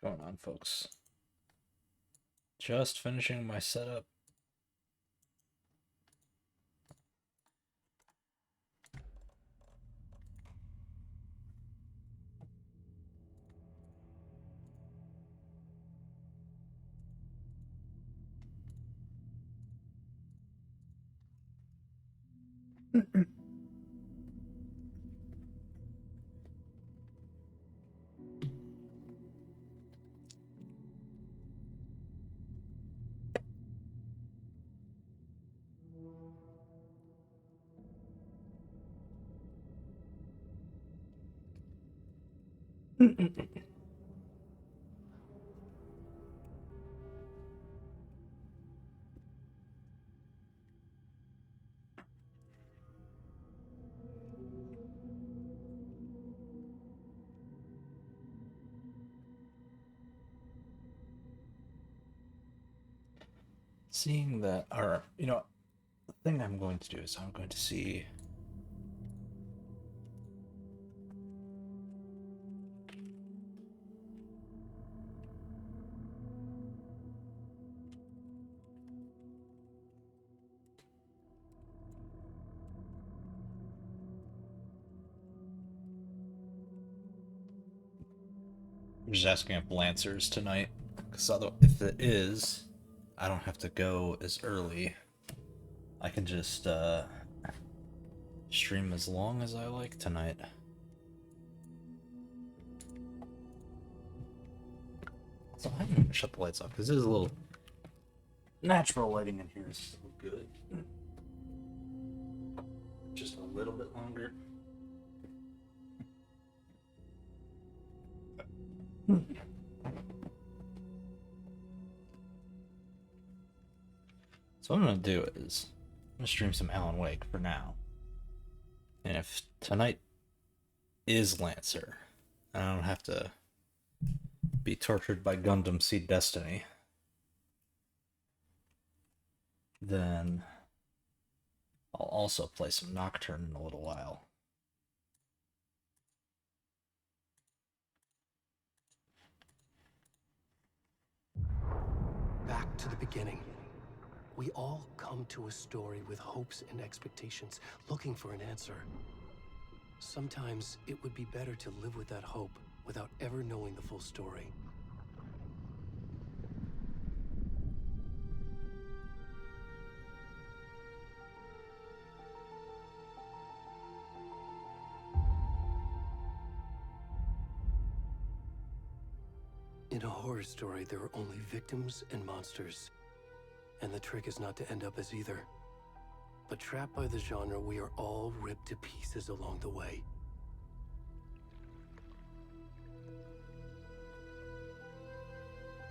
Going on, folks? Just finishing my setup. Seeing that, or the thing I'm going to do is I'm going to see. I'm just asking if Lancer's tonight, because if it is, I don't have to go as early. I can just stream as long as I like tonight. So I'm gonna shut the lights off because there's a little natural lighting in here is still good. Just a little bit longer. So what I'm gonna do is I'm gonna stream some Alan Wake for now. And if tonight is Lancer, I don't have to be tortured by Gundam Seed Destiny, then I'll also play some Nocturne in a little while. Back to the beginning. We all come to a story with hopes and expectations, looking for an answer. Sometimes it would be better to live with that hope without ever knowing the full story. In a horror story, there are only victims and monsters. And the trick is not to end up as either. But trapped by the genre, we are all ripped to pieces along the way.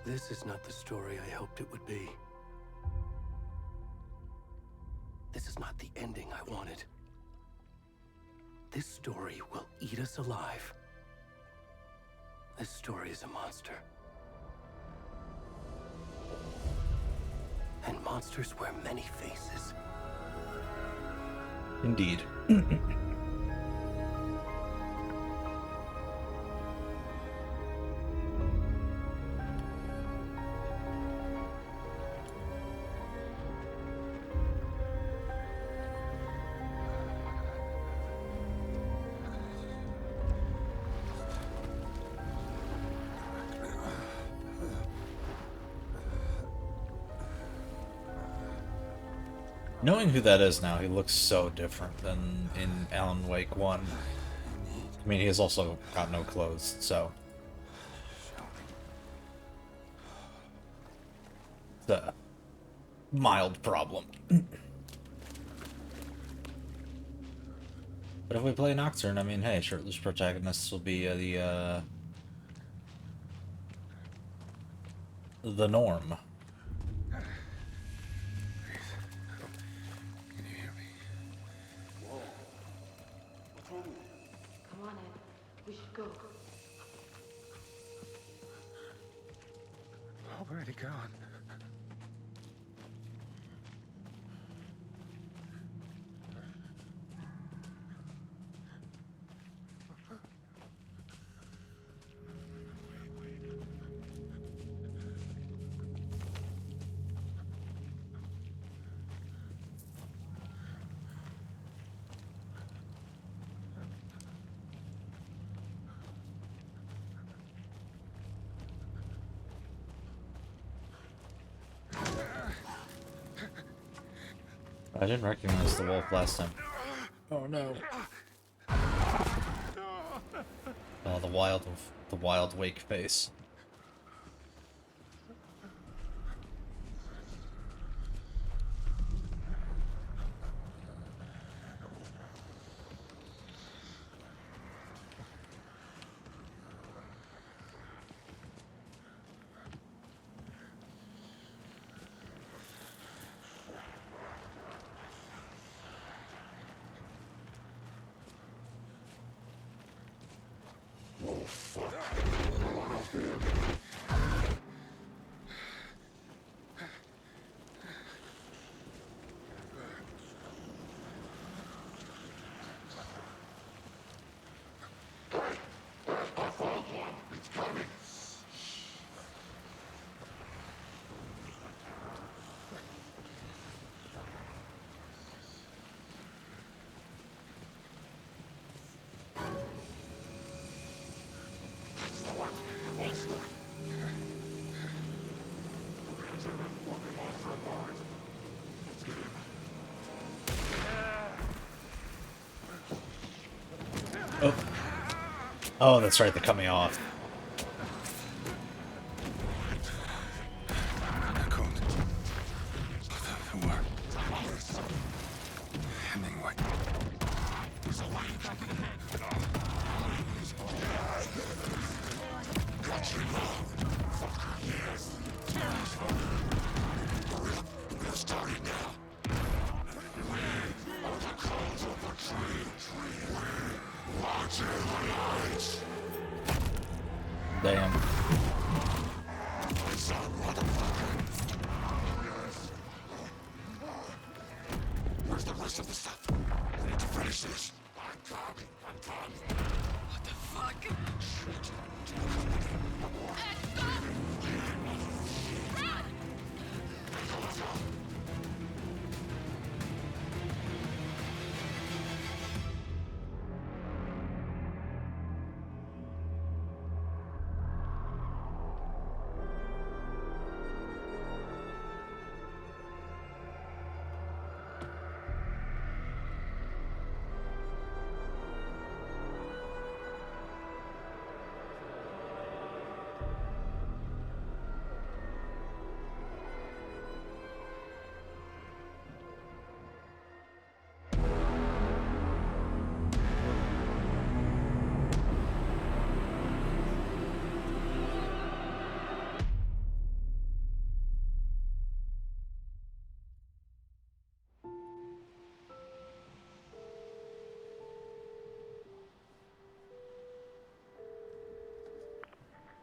This is not the story I hoped it would be. This is not the ending I wanted. This story will eat us alive. This story is a monster. And monsters wear many faces. Indeed. Knowing who that is now, he looks so different than in Alan Wake 1. I mean, he has also got no clothes, so... It's a mild problem. But if we play Nocturne, I mean, hey, shirtless protagonists will be the norm. Where'd he gone? I didn't recognize the wolf last time. Oh no. Oh, the wild wake face. Oh. Oh, that's right, they cut me off. Damn. Where's the rest of the stuff? I need to finish this. I'm done. What the fuck? Shit.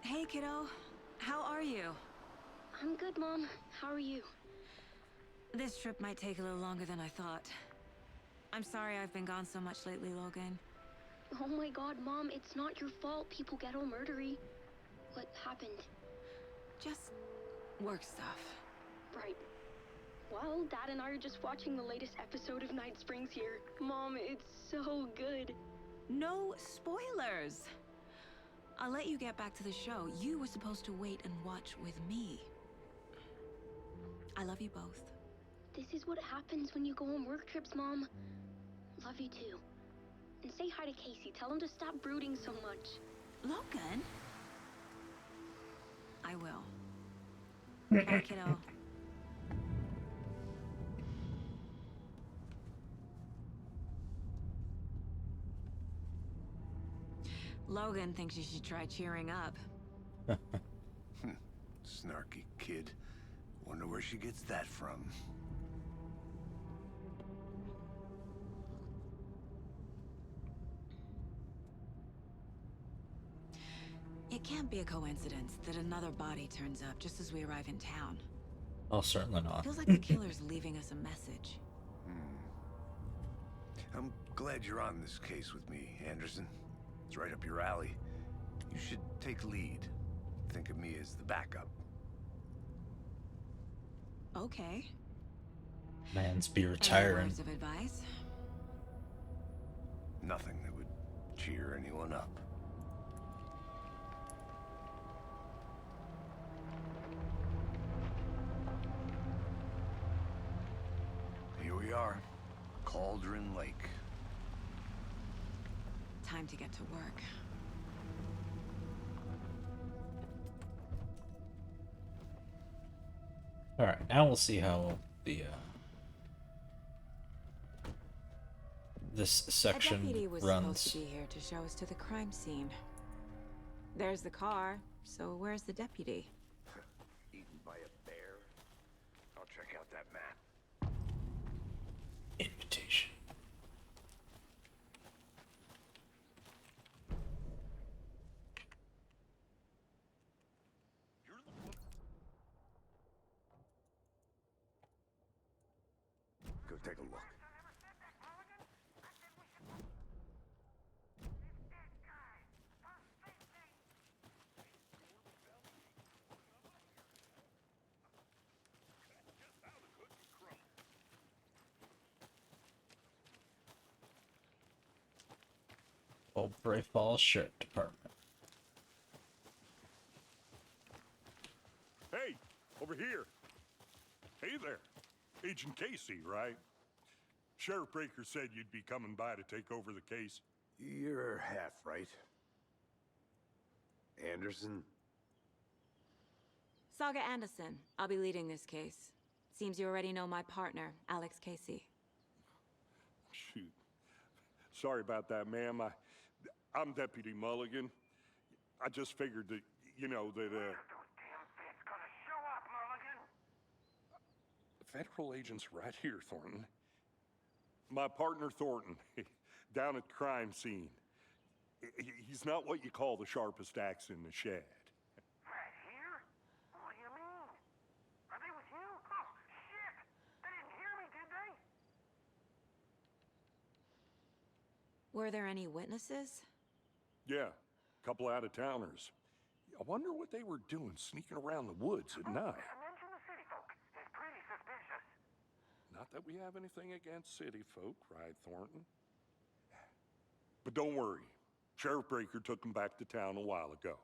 Hey, kiddo. How are you? I'm good, Mom. How are you? This trip might take a little longer than I thought. I'm sorry I've been gone so much lately, Logan. Oh my god, Mom, it's not your fault people get all murdery. What happened? Just work stuff. Right. Well, Dad and I are just watching the latest episode of Night Springs here. Mom, it's so good. No spoilers! I'll let you get back to the show. You were supposed to wait and watch with me. I love you both. This is what happens when you go on work trips, Mom. Love you too. And say hi to Casey. Tell him to stop brooding so much. Logan? I will. Bye, kiddo. Logan thinks you should try cheering up. Snarky kid. Wonder where she gets that from. It can't be a coincidence that another body turns up just as we arrive in town. Oh, certainly not. Feels like the killer's leaving us a message. I'm glad you're on this case with me, Anderson. It's right up your alley. You should take lead. Think of me as the backup. Okay. Man's be Any retiring. words of advice? Nothing that would cheer anyone up. Here we are. Cauldron Lake. Time to get to work. Alright, now we'll see how the this A section deputy was supposed to runs. be here to show us to the crime scene. There's the car, so where's the deputy? Eaten by a bear? I'll check out that map. Invitation. Go take a look. Old Bray Falls Sheriff Department. Hey, over here. Hey there. Agent Casey, right? Sheriff Breaker said you'd be coming by to take over the case. You're half right. Anderson? Saga Anderson. I'll be leading this case. Seems you already know my partner, Alex Casey. Shoot. Sorry about that, ma'am. I'm Deputy Mulligan. I just figured that, you know, that, Federal agent's right here, Thornton. My partner, Thornton, down at the crime scene. He's not what you call the sharpest axe in the shed. Right here? What do you mean? Are they with you? Oh, shit! They didn't hear me, did they? Were there any witnesses? Yeah, a couple out-of-towners. I wonder what they were doing sneaking around the woods at night. Mention the city folk. It's pretty suspicious. Not that we have anything against city folk, right, Thornton? But don't worry. Sheriff Breaker took them back to town a while ago.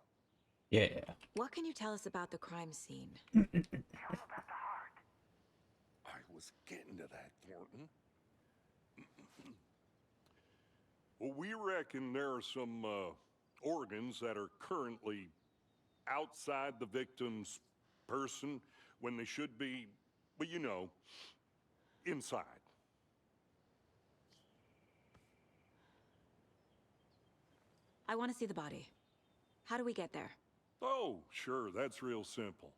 Yeah. What can you tell us about the crime scene? Tell them about the heart. I was getting to that, Thornton. Well, we reckon there are some organs that are currently outside the victim's person when they should be, well, you know, inside. I want to see the body. How do we get there? Oh, sure, that's real simple.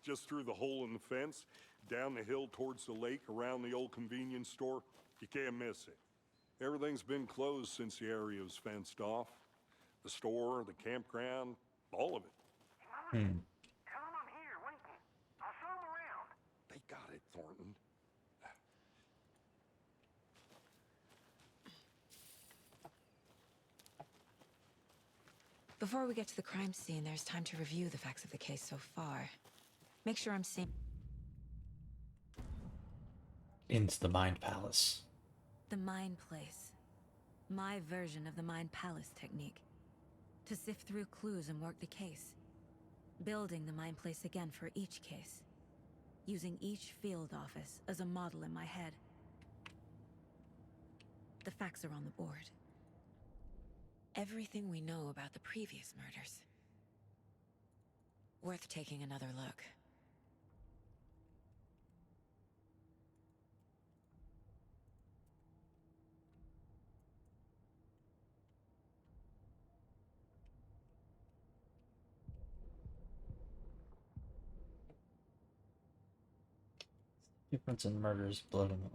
Just through the hole in the fence, down the hill towards the lake, around the old convenience store. You can't miss it. Everything's been closed since the area was fenced off. The store, the campground, all of it. Tell them I'm here, waiting. I'll show them around. They got it, Thornton. Before we get to the crime scene, there's time to review the facts of the case so far. Make sure I'm seeing Into the Mind Palace. the Mind Place. My version of the Mind Palace technique. To sift through clues and work the case. Building the Mind Place again for each case. Using each field office as a model in my head. The facts are on the board. Everything we know about the previous murders. Worth taking another look. Difference in murders, blood and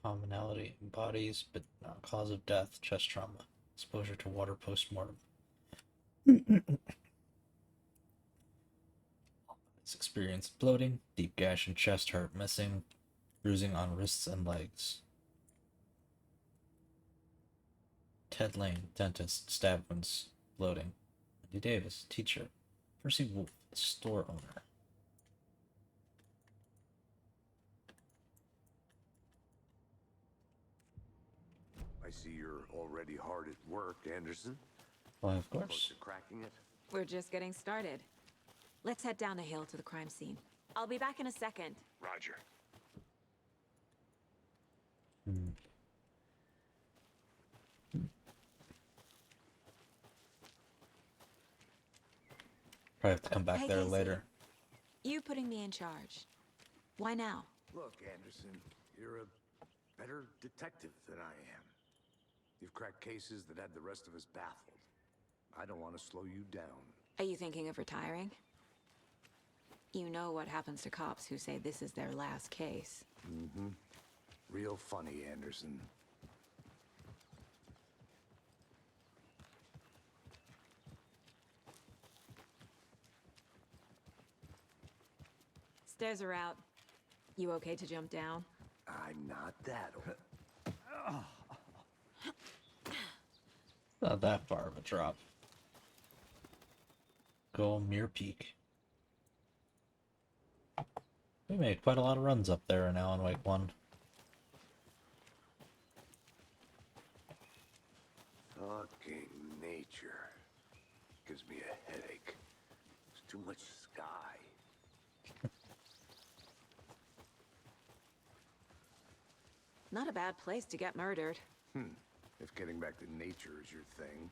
commonality in bodies, but not cause of death, chest trauma, exposure to water post-mortem. It's experienced bloating, deep gash in chest, heart missing, bruising on wrists and legs. Ted Lane, dentist, stab wounds, bloating. Andy Davis, teacher. Percy Wolf, store owner. I see you're already hard at work, Anderson. Why, of Close course. to cracking it. We're just getting started. Let's head down the hill to the crime scene. I'll be back in a second. Roger. Probably have to come back Hey, there Casey. later. You putting me in charge. Why now? Look, Anderson, you're a better detective than I am. You've cracked cases that had the rest of us baffled. I don't want to slow you down. Are you thinking of retiring? You know what happens to cops who say this is their last case. Mm-hmm. Real funny, Anderson. Stairs are out. You okay to jump down? I'm not that old. Not that far of a drop. Go Mere Peak. We made quite a lot of runs up there in Alan Wake 1. Fucking nature. Gives me a headache. There's too much sky. Not a bad place to get murdered. If getting back to nature is your thing.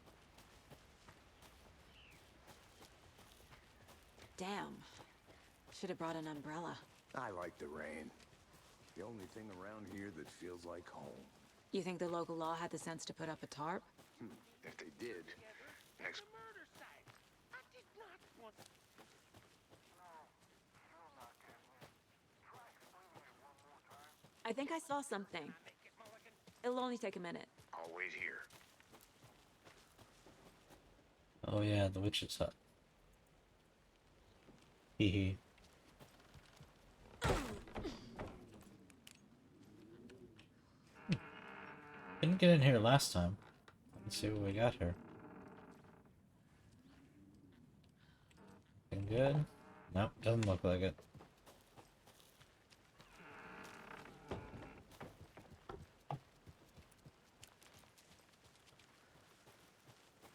Damn. Should have brought an umbrella. I like the rain. The only thing around here that feels like home. You think the local law had the sense to put up a tarp? If they did, next. Murder site. I did not want. No, you're not Catwoman. Try explaining it one more time. I think I saw something. Make it, Mulligan. It'll only take a minute. I'll wait here. Oh yeah, the witch's hut. Hee hee. Didn't get in here last time. Let's see what we got here. Looking good? Nope, doesn't look like it.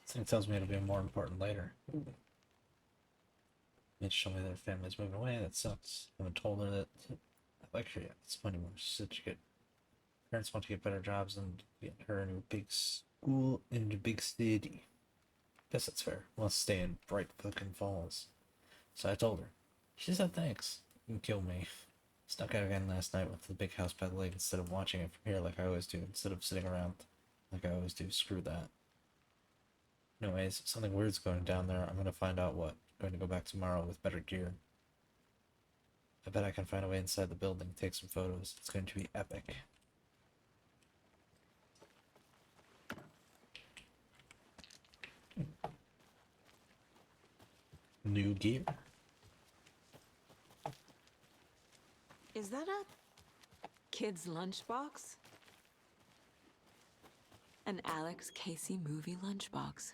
This thing tells me it'll be more important later. Mitch told me that her family's moving away. That sucks. I haven't told her that I like her yet. It's funny when she said she get parents want to get better jobs and get her in a big school in a big city. Guess that's fair. Wants to stay in Bright fucking Falls. So I told her. She said thanks. You can kill me. Snuck out again last night. Went to the big house by the lake instead of watching it from here like I always do. Instead of sitting around like I always do. Screw that. Anyways, something weird's going down there. I'm gonna find out what. Going to go back tomorrow with better gear. I bet I can find a way inside the building, take some photos. It's going to be epic. New gear. Is that a kid's lunchbox? An Alex Casey movie lunchbox.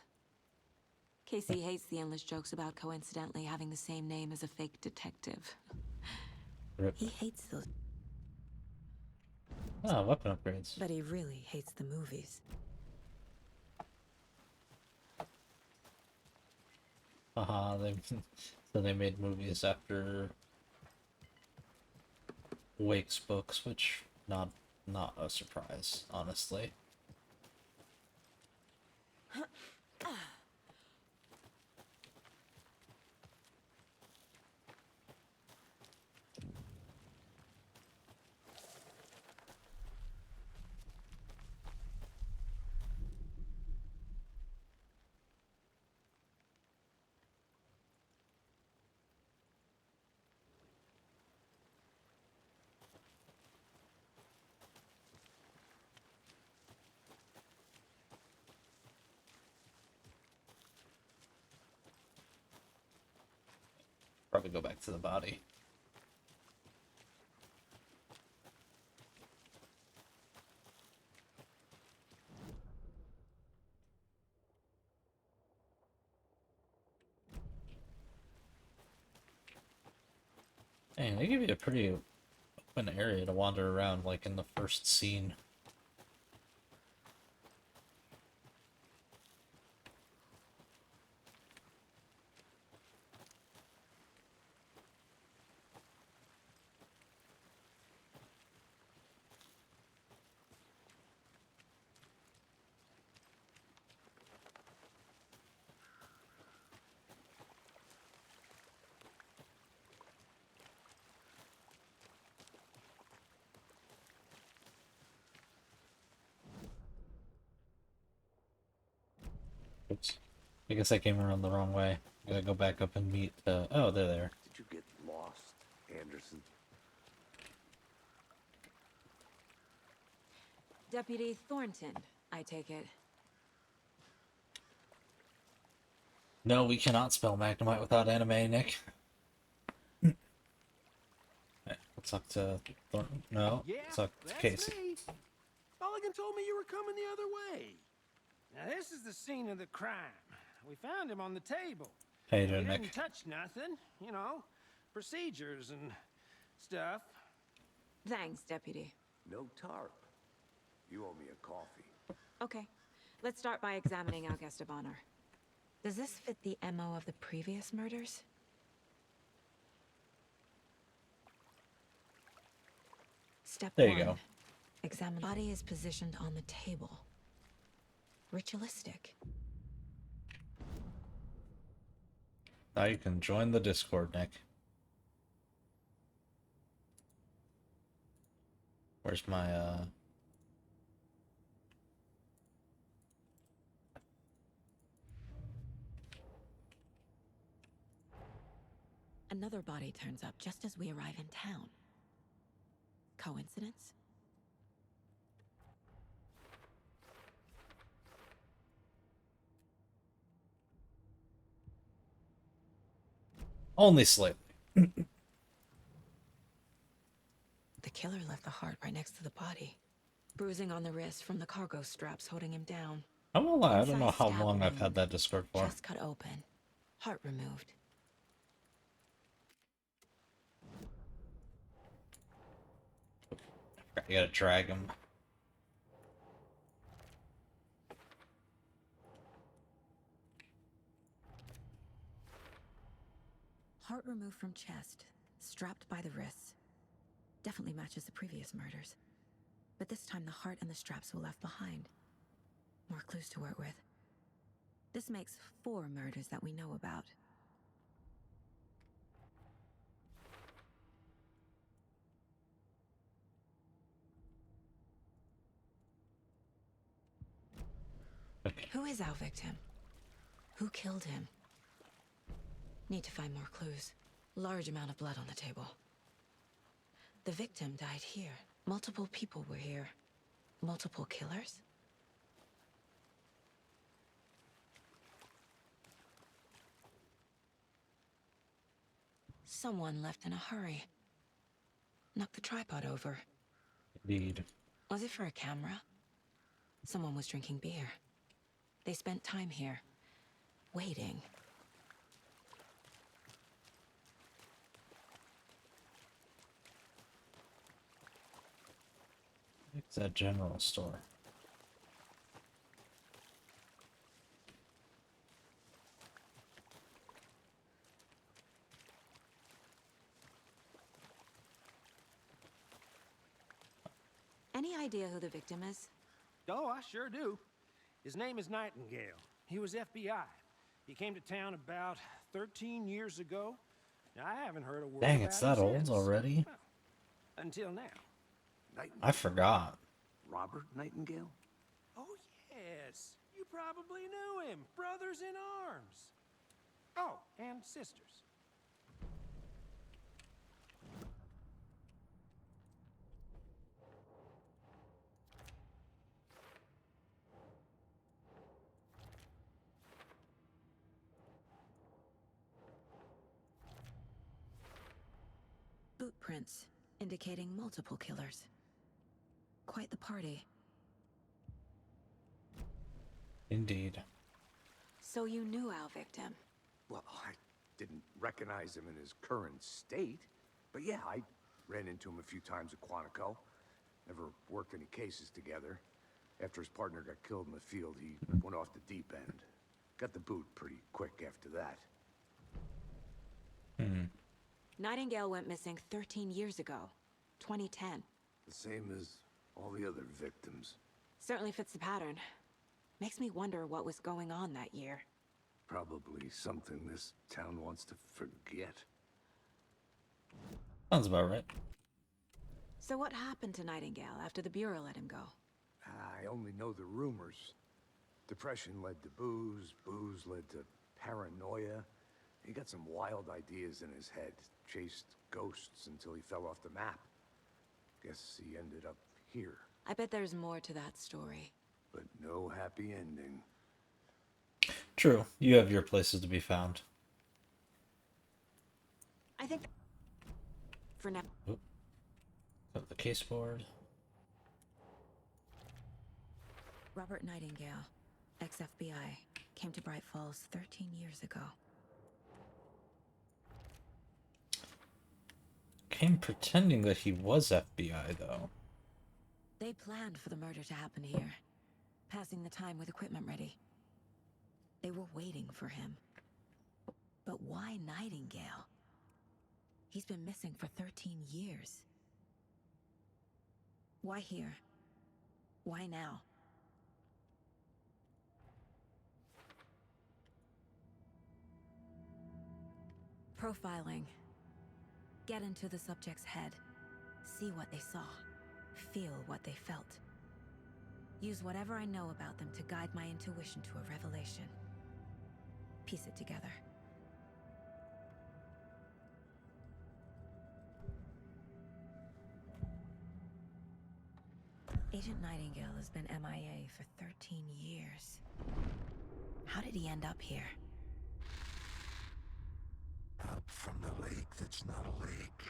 Casey hates the endless jokes about coincidentally having the same name as a fake detective. Rip. He hates those, Ah, weapon upgrades. but he really hates the movies. Haha, so they made movies after Wake's books, which not a surprise, honestly. Probably go back to the body. Dang, they give you a pretty open area to wander around, like in the first scene. Oops. I guess I came around the wrong way. Gotta go back up and meet, oh, they're there. Did you get lost, Anderson? Deputy Thornton, I take it. No, we cannot spell Magnemite without anime, Nick. Hey, let's talk to Thornton. No, Yeah, let's talk to that's Casey. me. Mulligan told me you were coming the other way. Now this is the scene of the crime. We found him on the table. How you He doing, didn't Nick? touch nothing, you know, procedures and stuff. Thanks, Deputy. No tarp. You owe me a coffee. Okay, let's start by examining our guest of honor. Does this fit the MO of the previous murders? Step There 1. you go. Examine. Body is positioned on the table. Ritualistic. Now you can join the Discord, Nick. Where's my, Another body turns up just as we arrive in town. Coincidence? Only slightly. The killer left the heart right next to the body. Bruising on the wrist from the cargo straps holding him down. I won't lie, I don't know Inside how stab long I've wound, had that Discord for. Chest cut open. Heart removed. You gotta drag him. Heart removed from chest, strapped by the wrists. Definitely matches the previous murders. But this time the heart and the straps were left behind. More clues to work with. This makes 4 murders that we know about. Okay. Who is our victim? Who killed him? Need to find more clues. Large amount of blood on the table. The victim died here. Multiple people were here. Multiple killers? Someone left in a hurry. Knocked the tripod over. Indeed. Was it for a camera? Someone was drinking beer. They spent time here, waiting. It's that general store. Any idea who the victim is? Oh, I sure do. His name is Nightingale. He was FBI. He came to town about 13 years ago. Now, I haven't heard a word Dang, about it's him that old since. already? Well, until now. Nightingale? I forgot. Robert Nightingale? Oh, yes. You probably knew him. Brothers in arms. Oh, and sisters. Boot prints, indicating multiple killers. Quite the party. Indeed. So you knew our victim? Well, I didn't recognize him in his current state. But yeah, I ran into him a few times at Quantico. Never worked any cases together. After his partner got killed in the field, he went off the deep end. Got the boot pretty quick after that. Nightingale went missing 13 years ago. 2010. The same as all the other victims. Certainly fits the pattern. Makes me wonder what was going on that year. Probably something this town wants to forget. Sounds about right. So what happened to Nightingale after the Bureau let him go? I only know the rumors. Depression led to booze, booze led to paranoia. He got some wild ideas in his head, chased ghosts until he fell off the map. Guess he ended up here, I bet there's more to that story. but no happy ending. True, you have your places to be found. I think for now. Got the case board. Robert Nightingale, ex-FBI, came to Bright Falls 13 years ago. Came pretending that he was FBI, though. They planned for the murder to happen here, passing the time with equipment ready. They were waiting for him. But why Nightingale? He's been missing for 13 years. Why here? Why now? Profiling. Get into the subject's head. See what they saw. Feel what they felt. Use whatever I know about them to guide my intuition to a revelation. Piece it together. Agent Nightingale has been MIA for 13 years. How did he end up here? Up from the lake that's not a lake.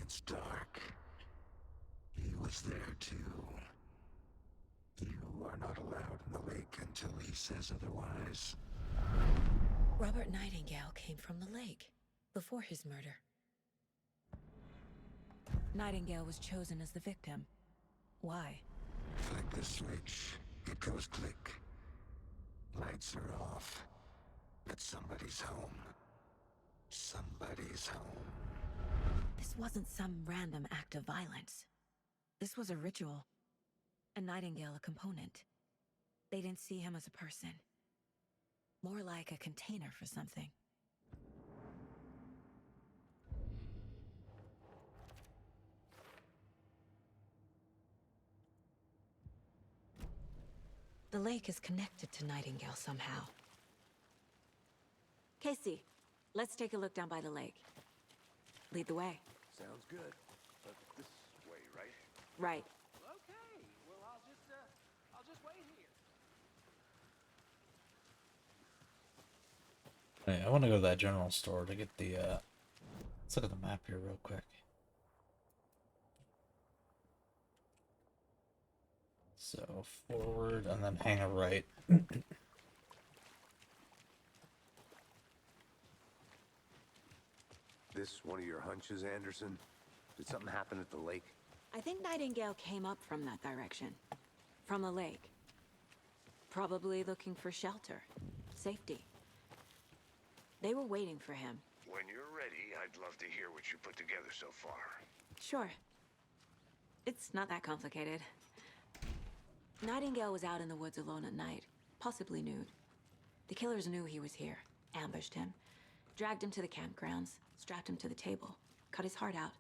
It's dark. He was there too. You are not allowed in the lake until he says otherwise. Robert Nightingale came from the lake, before his murder. Nightingale was chosen as the victim. Why? Flick the switch. It goes click. Lights are off. But somebody's home. Somebody's home. This wasn't some random act of violence. This was a ritual. And Nightingale a component. They didn't see him as a person. More like a container for something. The lake is connected to Nightingale somehow. Casey, let's take a look down by the lake. Lead the way. Sounds good. This way, right? Right. Okay, well, I'll just wait here. Hey, I want to go to that general store to get the, let's look at the map here real quick. So, forward, and then hang a right. This one of your hunches, Anderson? Did something happen at the lake? I think Nightingale came up from that direction. From the lake. Probably looking for shelter. Safety. They were waiting for him. When you're ready, I'd love to hear what you put together so far. Sure. It's not that complicated. Nightingale was out in the woods alone at night, possibly nude. The killers knew he was here, ambushed him, dragged him to the campgrounds, strapped him to the table, cut his heart out.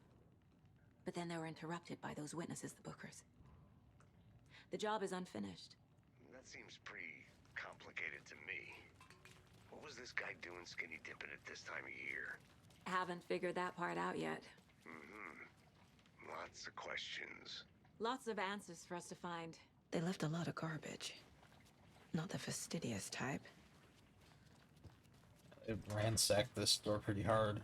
But then they were interrupted by those witnesses, the Bookers. The job is unfinished. That seems pretty complicated to me. What was this guy doing skinny dipping at this time of year? Haven't figured that part out yet. Lots of questions. Lots of answers for us to find. They left a lot of garbage. Not the fastidious type. It ransacked this store pretty hard.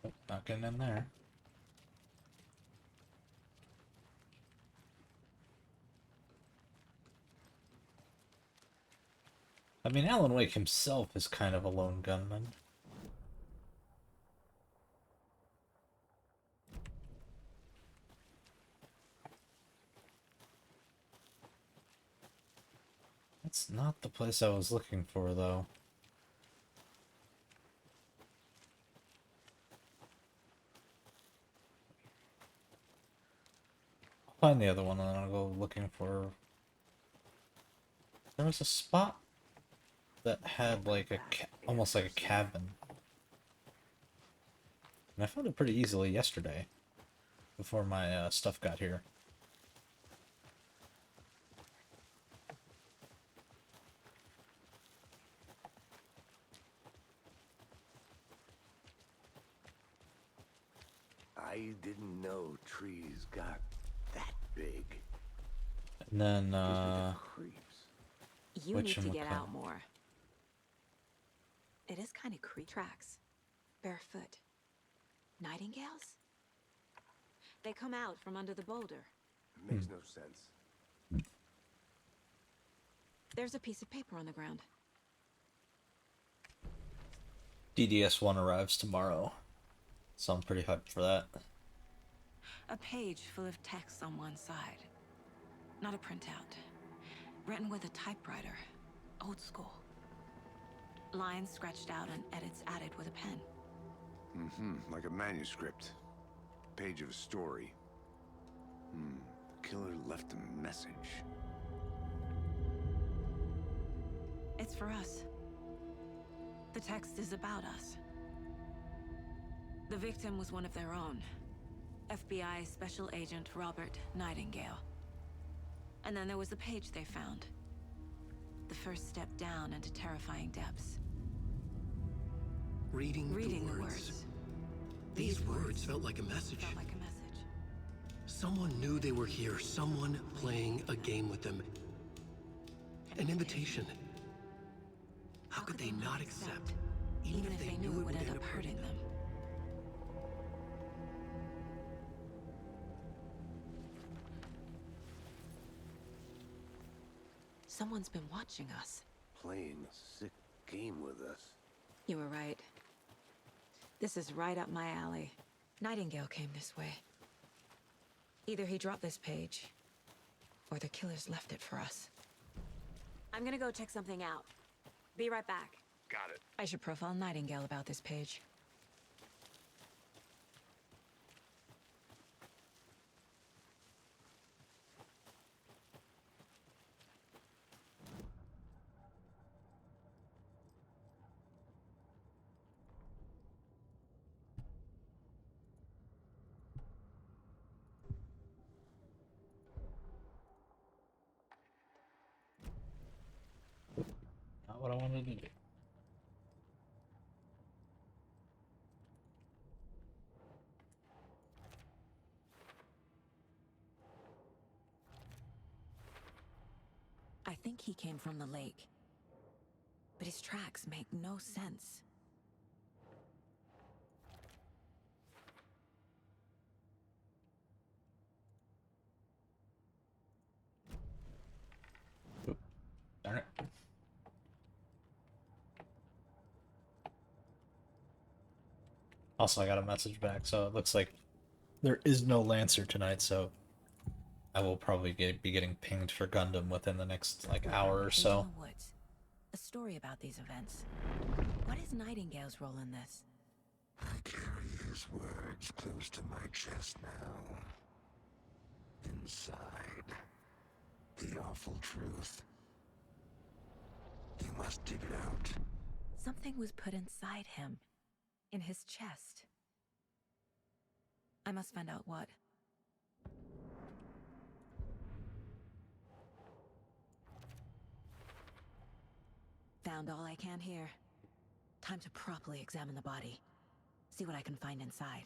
Oh, not getting in there. I mean, Alan Wake himself is kind of a lone gunman. That's not the place I was looking for, though. I'll find the other one and then I'll go looking for... There was a spot that had like a almost like a cabin. And I found it pretty easily yesterday, before my stuff got here. I didn't know trees got that big. And then, Gives me the creeps. You need to get whatchamacallit. out more. It is kind of creepy. Tracks. Barefoot. Nightingales? They come out from under the boulder. Makes no sense. There's a piece of paper on the ground. DDS1 arrives tomorrow, so I'm pretty hyped for that. A page full of text on one side. Not a printout. Written with a typewriter. Old school. Lines scratched out and edits added with a pen. Mm-hmm, like a manuscript. Page of a story. The killer left a message. It's for us. The text is about us. The victim was one of their own. FBI Special Agent Robert Nightingale. And then there was the page they found. The first step down into terrifying depths. Reading The the words. These words felt like a message. Felt like a message. Someone knew they were here. Someone playing a game with them. An invitation. How could they not accept? Even if they knew it would end up hurting them. Someone's been watching us. Playing a sick game with us. You were right. This is right up my alley. Nightingale came this way. Either he dropped this page, or the killers left it for us. I'm gonna go check something out. Be right back. Got it. I should profile Nightingale about this page. Not what I wanted to do. I think he came from the lake. But his tracks make no sense. Darn it. Also, I got a message back, so it looks like there is no Lancer tonight, so I will probably be getting pinged for Gundam within the next, like, hour or so. In the woods. A story about these events. What is Nightingale's role in this? I carry his words close to my chest now. Inside, the awful truth. You must dig it out. Something was put inside him. In his chest. I must find out what. Found all I can here. Time to properly examine the body. See what I can find inside.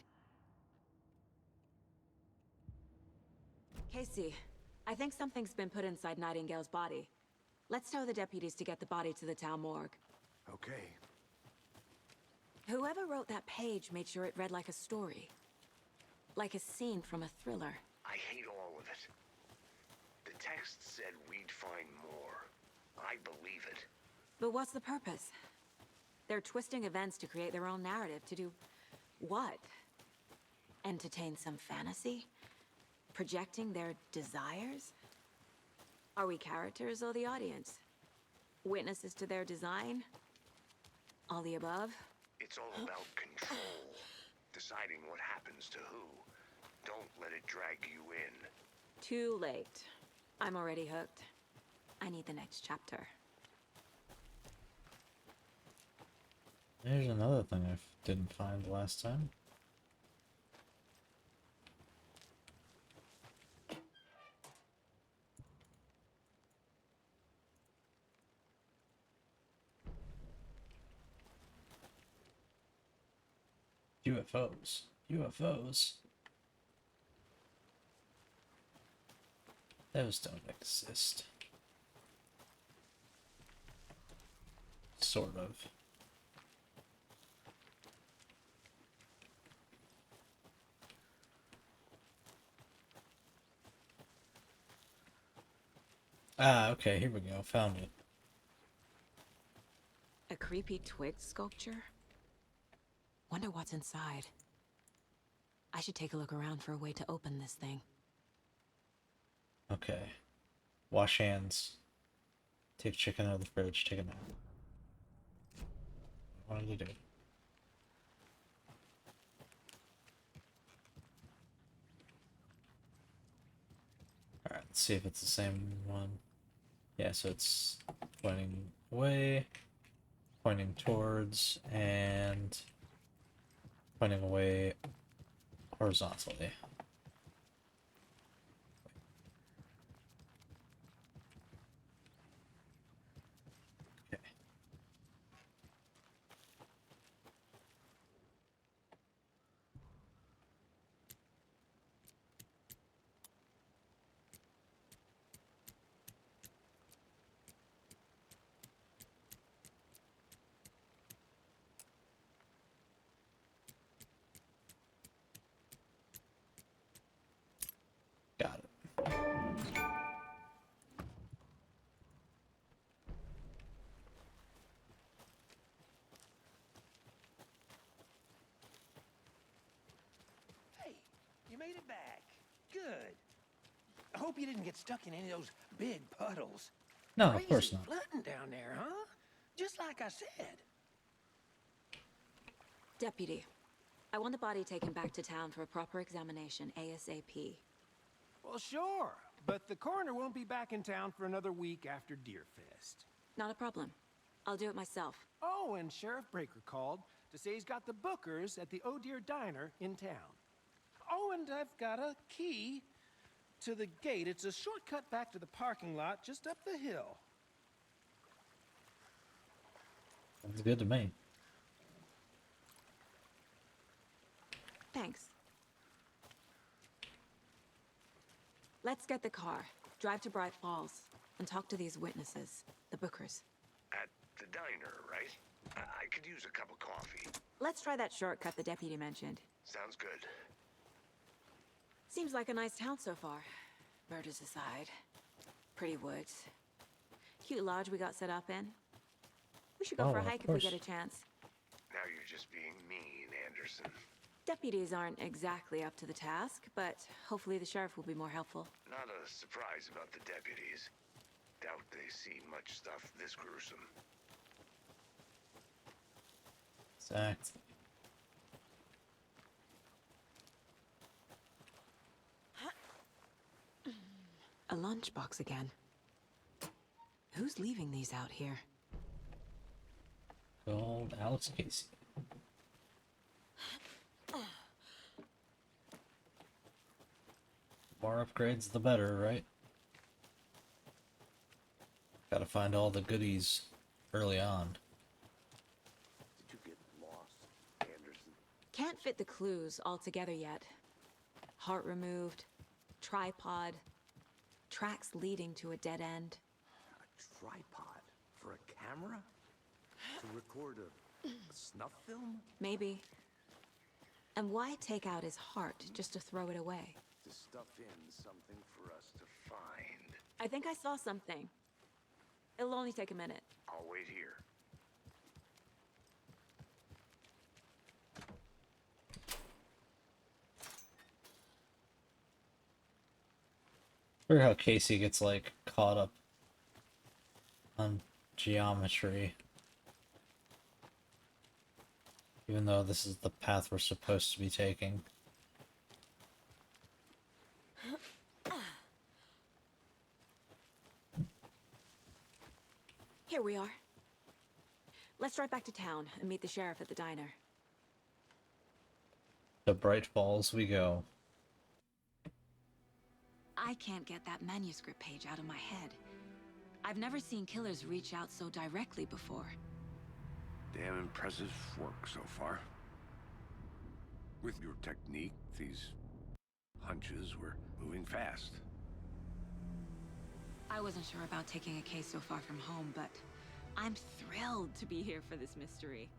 Casey, I think something's been put inside Nightingale's body. Let's tell the deputies to get the body to the town morgue. Okay. Whoever wrote that page made sure it read like a story. Like a scene from a thriller. I hate all of it. The text said we'd find more. I believe it. But what's the purpose? They're twisting events to create their own narrative. To do what? Entertain some fantasy? Projecting their desires? Are we characters or the audience? Witnesses to their design? All the above? It's all about control. Deciding what happens to who. Don't let it drag you in. Too late. I'm already hooked. I need the next chapter. There's another thing I didn't find last time. UFOs. UFOs. Those don't exist. Sort of. Ah, okay, here we go. Found it. A creepy twig sculpture? Wonder what's inside. I should take a look around for a way to open this thing. Okay. Wash hands. Take chicken out of the fridge. Take a nap. What wanted to do. Alright, let's see if it's the same one. Yeah, so it's pointing away, pointing towards, and pointing away horizontally. Okay. Got it. Hey, you made it back. Good. I hope you didn't get stuck in any of those big puddles. No, of course Crazy not. flooding down there, huh? Just like I said. Deputy, I want the body taken back to town for a proper examination ASAP. Well, sure. But the coroner won't be back in town for another week after Deerfest. Not a problem. I'll do it myself. Oh, and Sheriff Breaker called to say he's got the Bookers at the Oh Dear Diner in town. Oh, and I've got a key to the gate. It's a shortcut back to the parking lot just up the hill. Sounds good to me. Thanks. Let's get the car, drive to Bright Falls, and talk to these witnesses, the Bookers. At the diner, right? I could use a cup of coffee. Let's try that shortcut the deputy mentioned. Sounds good. Seems like a nice town so far. Murders aside. Pretty woods. Cute lodge we got set up in. We should go for a of hike if we course. get a chance. Now you're just being mean, Anderson. Deputies aren't exactly up to the task, but hopefully the sheriff will be more helpful. Not a surprise about the deputies. Doubt they see much stuff this gruesome. Exactly. A lunchbox again. Who's leaving these out here? Good old Alex Casey. More upgrades, the better, right? Gotta find all the goodies early on. Did you get lost, Anderson? Can't fit the clues all together yet. Heart removed, tripod, tracks leading to a dead end. A tripod for a camera? To record a snuff film? Maybe. And why take out his heart just to throw it away? To stuff in something for us to find. I think I saw something. It'll only take a minute. I'll wait here. Or how Casey gets like caught up on geometry. Even though this is the path we're supposed to be taking. Here we are. Let's drive back to town and meet the sheriff at the diner. To Bright Falls we go. I can't get that manuscript page out of my head. I've never seen killers reach out so directly before. Damn impressive work so far. With your technique, these hunches were moving fast. I wasn't sure about taking a case so far from home, but I'm thrilled to be here for this mystery.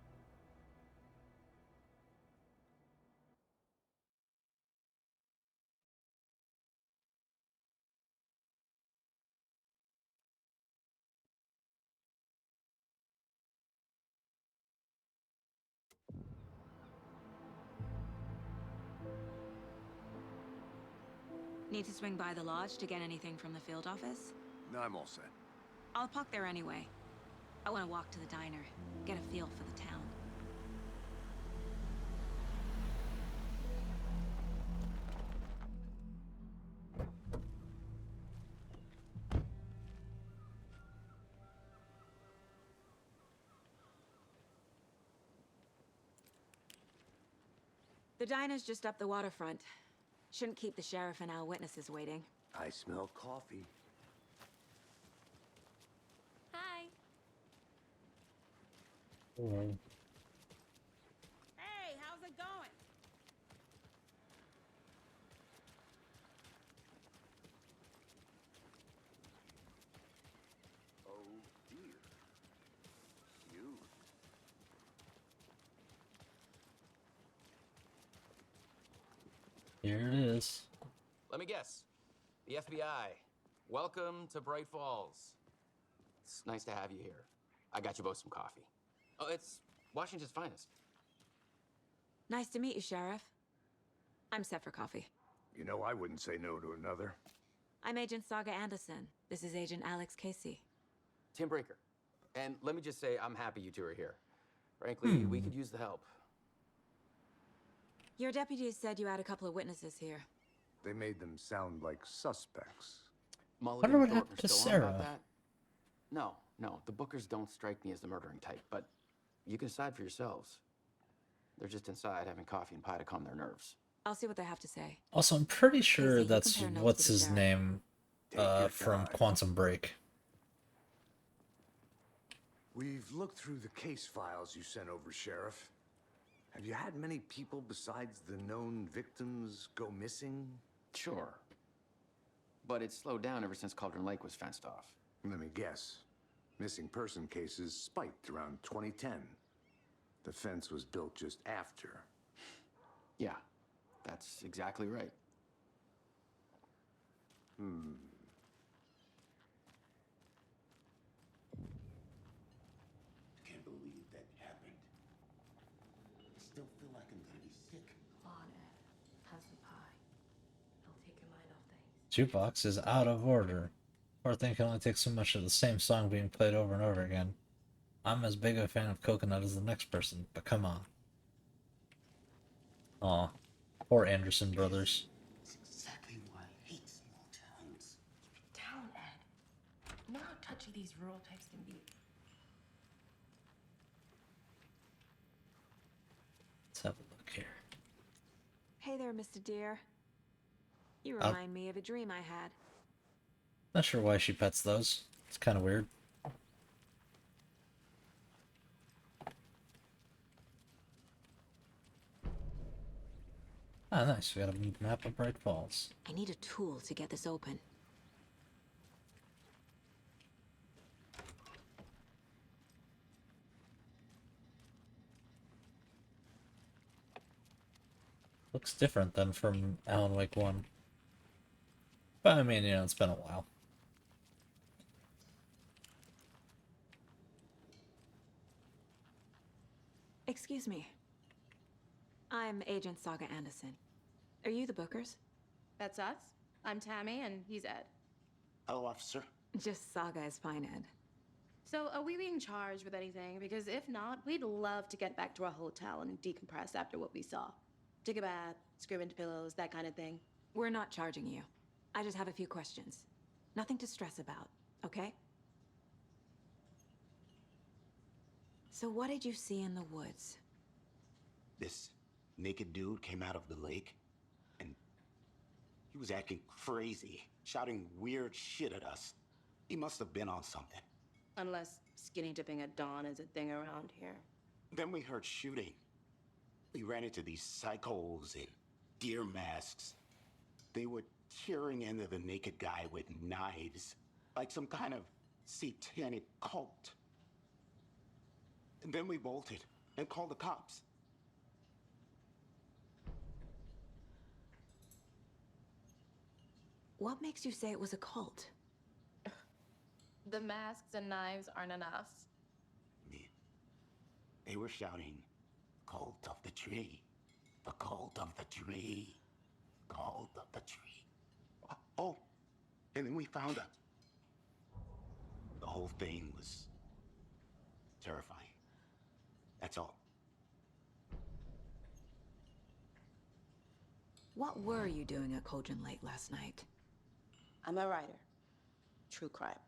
Need to swing by the lodge to get anything from the field office? No, I'm all set. I'll park there anyway. I want to walk to the diner, get a feel for the town. The diner's just up the waterfront. Shouldn't keep the sheriff and our witnesses waiting. I smell coffee. Hi. Hey, how's it going? Oh dear. You. Here it is. Let me guess. The FBI. Welcome to Bright Falls. It's nice to have you here. I got you both some coffee. Oh, it's Washington's finest. Nice to meet you, Sheriff. I'm set for coffee. You know, I wouldn't say no to another. I'm Agent Saga Anderson. This is Agent Alex Casey. Tim Breaker. And let me just say, I'm happy you two are here. Frankly, we could use the help. Your deputies said you had a couple of witnesses here. They made them sound like suspects. Mulligan Wonder what and Thornton happened to are still on about Sarah. that? No. The Bookers don't strike me as the murdering type, but you can decide for yourselves. They're just inside having coffee and pie to calm their nerves. I'll see what they have to say. Also, I'm pretty sure Casey, you that's compare notes what's with the his sheriff. name Take your from time. Quantum Break. We've looked through the case files you sent over, Sheriff. Have you had many people besides the known victims go missing? Sure. But it's slowed down ever since Cauldron Lake was fenced off. Let me guess. Missing person cases spiked around 2010. The fence was built just after. Yeah, that's exactly right. Can't believe that happened. I still feel like I'm gonna be sick. Come on, Ed. Have some pie. It'll take your mind off things. Jukebox is out of order. Poor thing can only take so much of the same song being played over and over again. I'm as big a fan of Coconut as the next person, but come on. Aw, poor Anderson brothers. It's exactly why I hate small towns. Down, Ed. You know how touchy these rural types can be. Let's have a look here. Hey there, Mr. Deer. You Oh. remind me of a dream I had. Not sure why she pets those. It's kind of weird. Ah, nice. We got a map of Bright Falls. I need a tool to get this open. Looks different than from Alan Wake 1. But I mean, you know, it's been a while. Excuse me. I'm Agent Saga Anderson. Are you the Bookers? That's us. I'm Tammy, and he's Ed. Hello, officer. Just Saga is fine, Ed. So, are we being charged with anything? Because if not, we'd love to get back to our hotel and decompress after what we saw. Take a bath, scream into pillows, that kind of thing. We're not charging you. I just have a few questions. Nothing to stress about, okay? So what did you see in the woods? This naked dude came out of the lake, and he was acting crazy, shouting weird shit at us. He must have been on something. Unless skinny dipping at dawn is a thing around here. Then we heard shooting. We ran into these psychos in deer masks. They were tearing into the naked guy with knives. like some kind of satanic cult. And then we bolted and called the cops. What makes you say it was a cult? The masks and knives aren't enough. They were shouting, "Cult of the tree, the cult of the tree, cult of the tree." Oh, and then we found out. The whole thing was terrifying. That's all. What were you doing at Cauldron Lake last night? I'm a writer. True crime.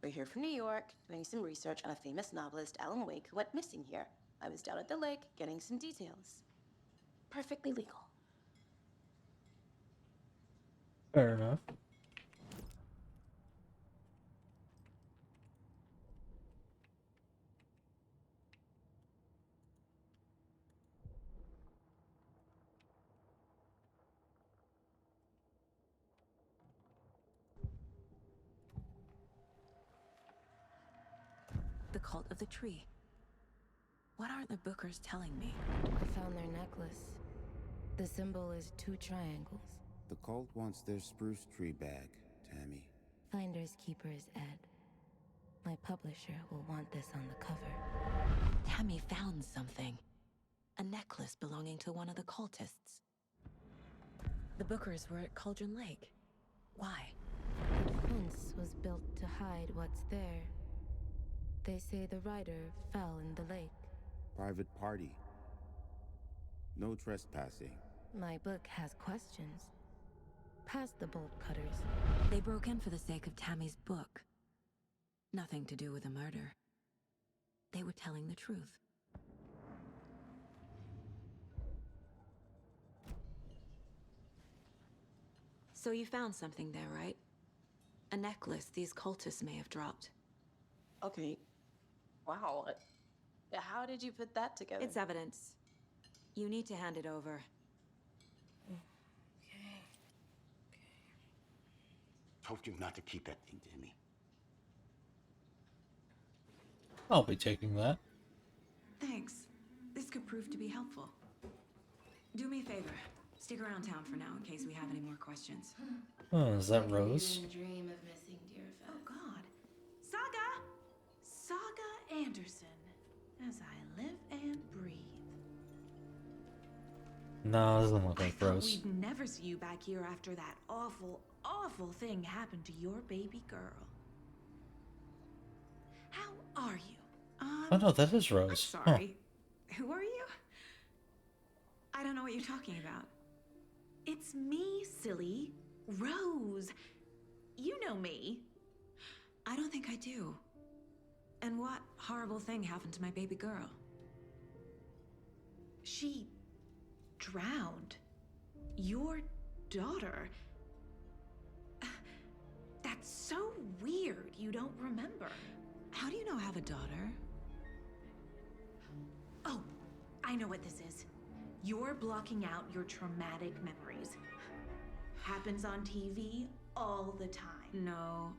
We're here from New York, doing some research on a famous novelist, Alan Wake, who went missing here. I was down at the lake, getting some details. Perfectly legal. Fair enough. The cult of the tree. What aren't the Bookers telling me? I found their necklace. The symbol is 2 triangles. The cult wants their spruce tree bag, Tammy. Finders keepers, Ed. My publisher will want this on the cover. Tammy found something. A necklace belonging to one of the cultists. The Bookers were at Cauldron Lake. Why? The fence was built to hide what's there. They say the rider fell in the lake. Private party. No trespassing. My book has questions. Past the bolt cutters. They broke in for the sake of Tammy's book. Nothing to do with a murder. They were telling the truth. So you found something there, right? A necklace these cultists may have dropped. Okay. Wow. How did you put that together? It's evidence. You need to hand it over. Told you not to keep that thing, Tammy. I'll be taking that. Thanks. This could prove to be helpful. Do me a favor. Stick around town for now in case we have any more questions. Oh, is that Rose? Dream of missing Deerfest. Oh God. Saga Anderson. As I live and breathe. No, it doesn't look I like thought Rose. we'd never see you back here after that awful thing happened to your baby girl. How are you? Oh no, that is Rose. I'm sorry. Who are you? I don't know what you're talking about. It's me, silly. Rose. You know me. I don't think I do. And what horrible thing happened to my baby girl? She drowned. Your daughter. That's so weird you don't remember. How do you know I have a daughter? Oh, I know what this is. You're blocking out your traumatic memories. Happens on TV all the time. No.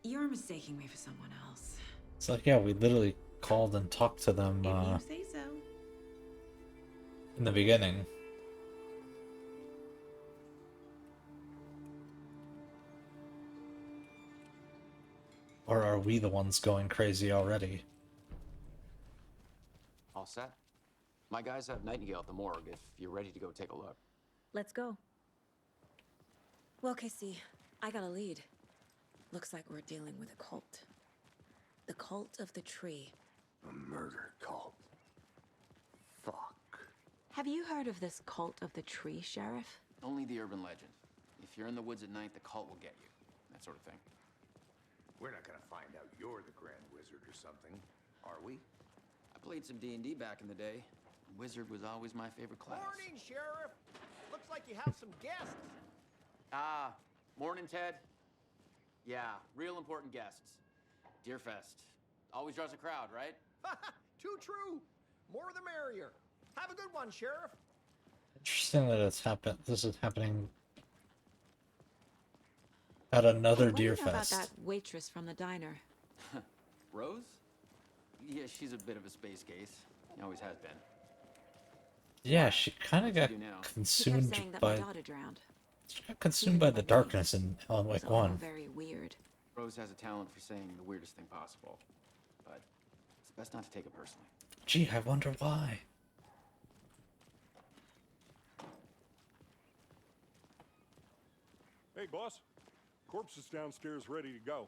You're mistaking me for someone else. It's like, yeah, we literally called and talked to them If you say so. in the beginning. Or are we the ones going crazy already? All set? My guys have Nightingale at the morgue if you're ready to go take a look. Let's go. Well, Casey, I got a lead. Looks like we're dealing with a cult. The cult of the tree. A murder cult. Fuck. Have you heard of this cult of the tree, Sheriff? Only the urban legend. If you're in the woods at night, the cult will get you. That sort of thing. We're not gonna find out you're the Grand Wizard or something, are we? I played some D&D back in the day. Wizard was always my favorite class. Morning, Sheriff. Looks like you have some guests. Ah, morning, Ted. Yeah, real important guests. Deerfest. Always draws a crowd, right? Too true. More the merrier. Have a good one, Sheriff. Interesting that it's happened. This is happening At another What do Deer you know about Fest. that waitress from the diner? Rose? Yeah, she's a bit of a space case. Always has been. Yeah, she kind of got do now? She kept consumed saying that my by daughter drowned. she got consumed by the darkness in Alan It was Wake all 1. very weird. Rose has a talent for saying the weirdest thing possible. But it's best not to take it personally. Gee, I wonder why. Hey, boss. Corpse is downstairs ready to go.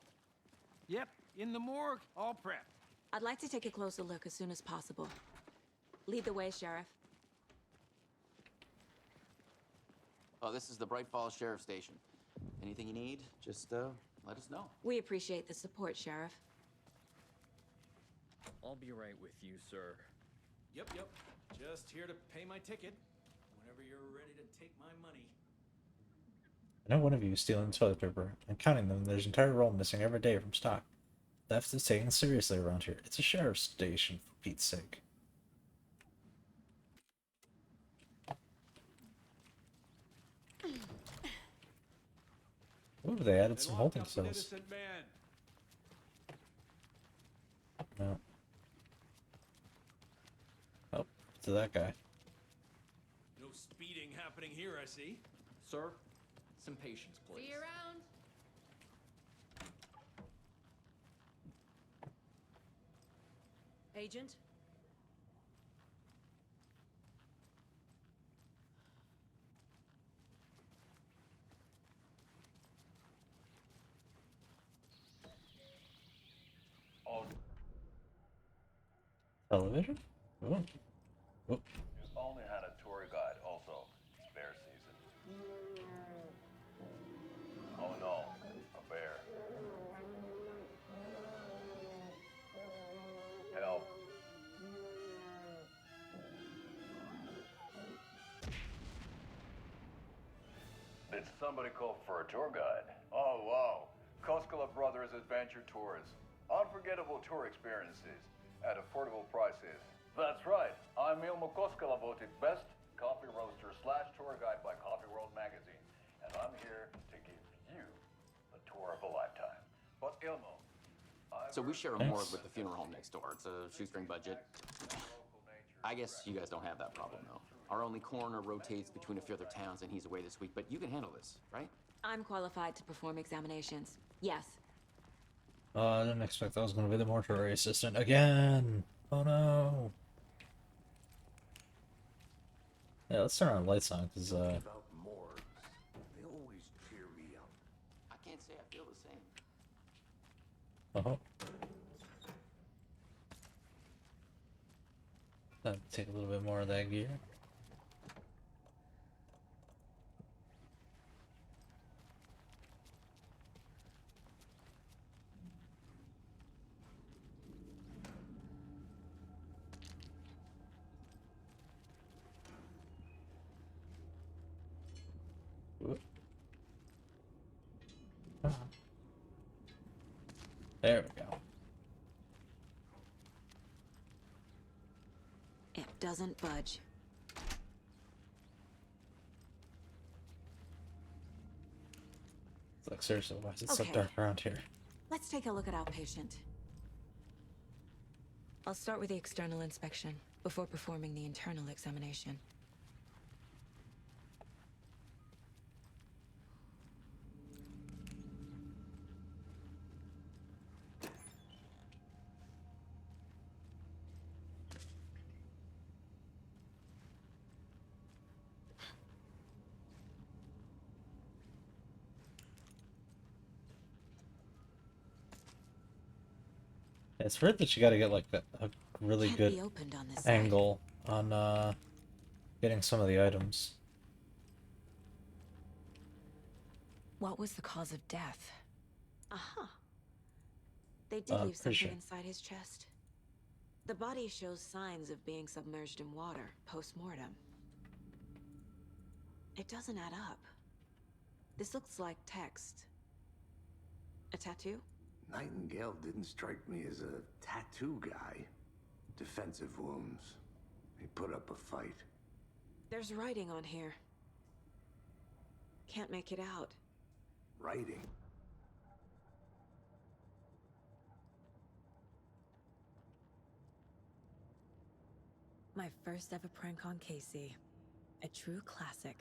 Yep, in the morgue, all prepped. I'd like to take a closer look as soon as possible. Lead the way, Sheriff. Oh, this is the Bright Falls Sheriff Station. Anything you need, just let us know. We appreciate the support, Sheriff. I'll be right with you, sir. Yep. Just here to pay my ticket. Whenever you're ready to take my money. I know one of you is stealing toilet paper and counting them. There's an entire roll missing every day from stock. Theft is taken seriously around here. It's a sheriff's station, for Pete's sake. Ooh, they added some holding cells. No. Oh, to that guy. No speeding happening here, I see. Sir, some patience, please. See you around. Agent? Television? Oh. Oh. Only had a tour guide, also. It's bear season. Oh no, a bear. Help. Did somebody call for a tour guide? Oh wow. Koskela Brothers Adventure Tours. Unforgettable tour experiences at affordable prices. That's right. I'm Ilmo Koskela, voted best coffee roaster / tour guide by Coffee World magazine. And I'm here to give you the tour of a lifetime. But Ilmo, So we share a morgue with the funeral home next door. It's a shoestring budget. I guess you guys don't have that problem, though. Our only coroner rotates between a few other towns, and he's away this week. But you can handle this, right? I'm qualified to perform examinations. Yes. I didn't expect that was going to be the mortuary assistant again. Oh no. Yeah, let's turn on lights on, because, About morgues, they always cheer me up. I can't say I feel the same. Uh-huh. Take a little bit more of that gear. Whoop. There we go. It doesn't budge. It's like, seriously, why is it so Okay. dark around here? Let's take a look at our patient. I'll start with the external inspection before performing the internal examination. It's weird that you gotta get like a really Can't good be opened on this side. angle on getting some of the items. What was the cause of death? Aha. They did leave Pretty something sure. inside his chest. The body shows signs of being submerged in water post-mortem. It doesn't add up. This looks like text. A tattoo? Nightingale didn't strike me as a tattoo guy. Defensive wounds. He put up a fight. There's writing on here. Can't make it out. Writing? My first ever prank on Casey. A true classic.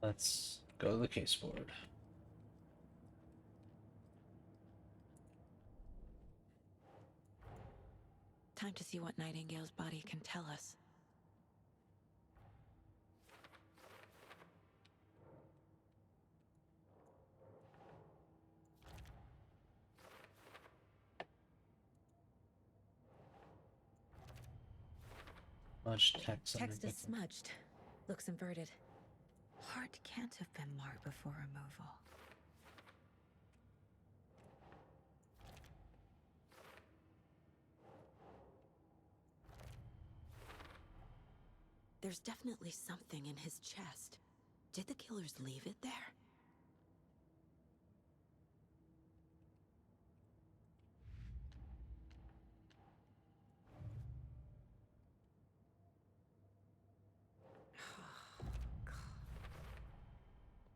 Let's go to the case board. Time to see what Nightingale's body can tell us. Much text. Text is smudged. Looks inverted. Heart can't have been marked before removal. There's definitely something in his chest. Did the killers leave it there?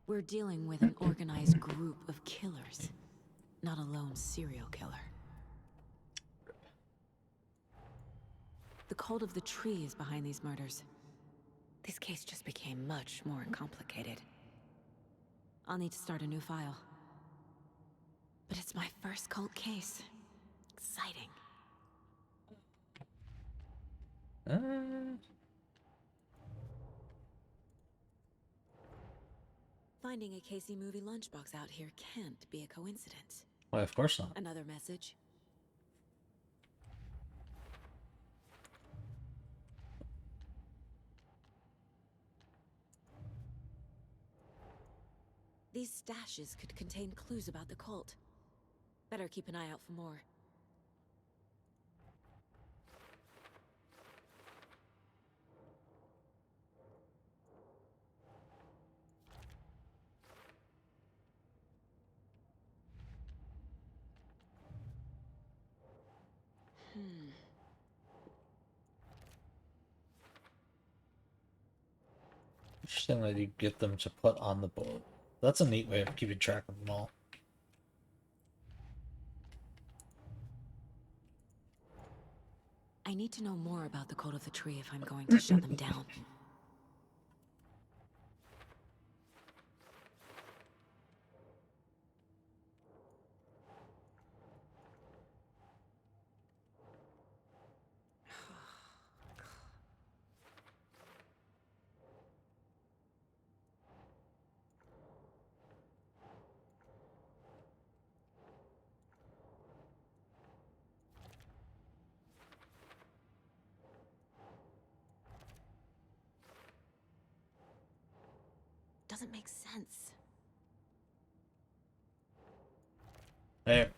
We're dealing with an organized group of killers, not a lone serial killer. The cult of the tree is behind these murders. This case just became much more complicated. I'll need to start a new file. But it's my first cult case. Exciting. Finding a Casey movie lunchbox out here can't be a coincidence. Why, of course not. Another message. These stashes could contain clues about the cult. Better keep an eye out for more. Interesting that you get them to put on the board. That's a neat way of keeping track of them all. I need to know more about the cult of the tree if I'm going to shut them down. Doesn't make sense. There.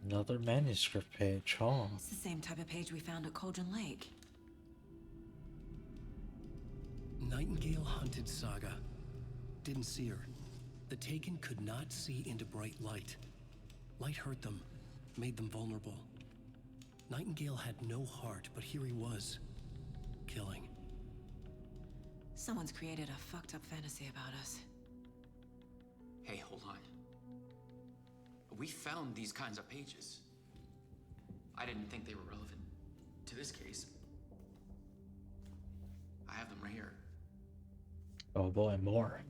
Another manuscript page, huh? It's the same type of page we found at Cauldron Lake. Nightingale hunted Saga. Didn't see her. The Taken could not see into bright light. Light hurt them, made them vulnerable. Nightingale had no heart, but here he was, killing. Someone's created a fucked up fantasy about us. Hey, hold on. We found these kinds of pages. I didn't think they were relevant to this case. I have them right here. Oh boy, more.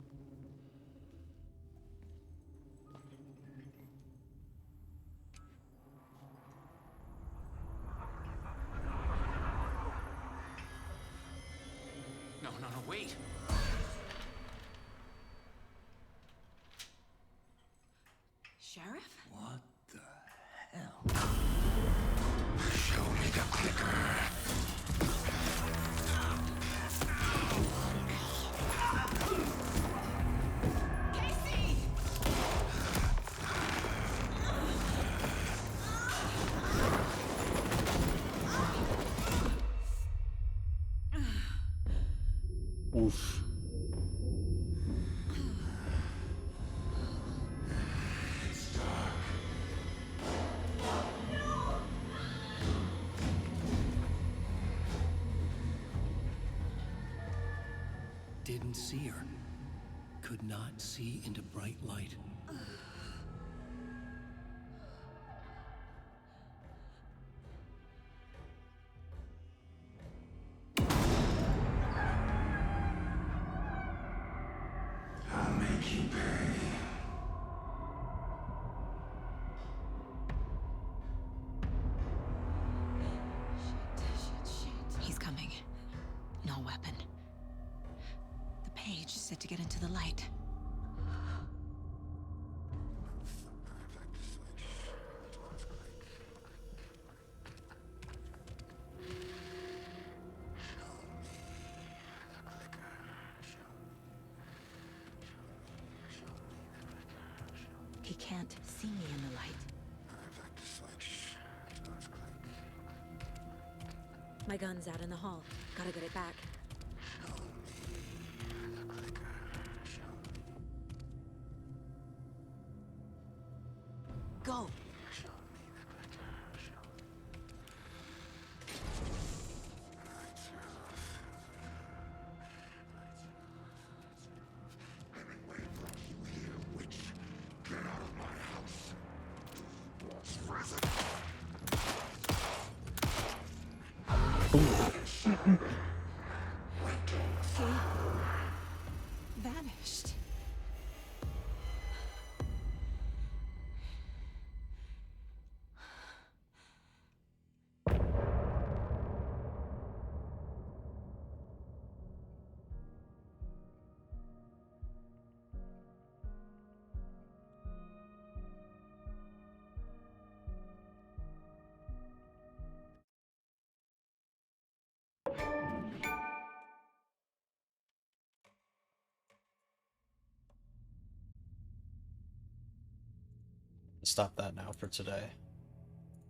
No, wait. Sheriff? What the hell? Show me the clicker. Casey! roof. It's dark. Didn't see her. Could not see into bright light. I'll make you pay. He's coming. No weapon. The page is set to get into the light. He can't see me in the light. My gun's out in the hall. Gotta get it back. Go! Get out of my house. He vanished. Stop that now for today.